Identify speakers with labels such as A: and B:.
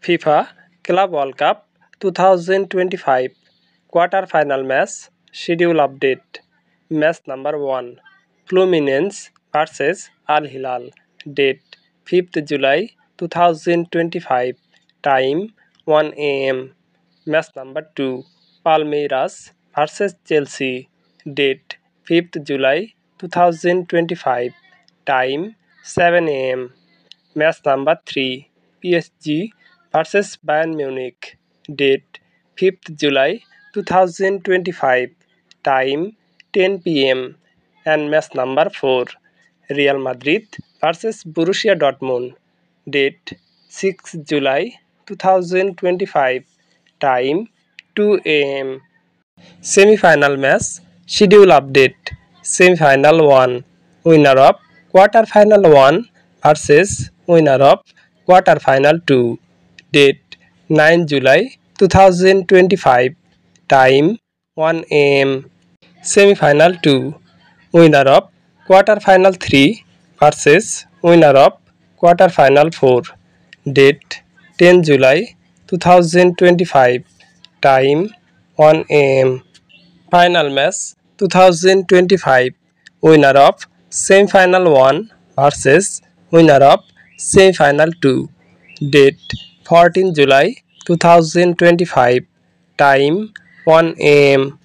A: FIFA Club World Cup 2025 Quarter Final Match Schedule Update Match number 1 Fluminense vs Al Hilal Date 5th July 2025 Time 1 AM Match number 2 Palmeiras vs Chelsea Date 5th July 2025 Time 7 AM Match number 3 PSG vs Bayern Munich Date 5th July 2025 Time 10 PM and match number 4 Real Madrid vs Borussia Dortmund Date 6 July 2025 Time 2 AM Semi-final match schedule update Semi-final 1 Winner of Quarter Final 1 vs winner of Quarter Final 2 Date 9 July 2025 Time 1 AM Semi-final 2 Winner of Quarter Final 3 vs winner of Quarter Final 4 Date 10 July 2025 Time 1 AM Final Match 2025 Winner of Semi-final 1 vs winner of Semi-final 2 Date 14 July 2025 Time 1 AM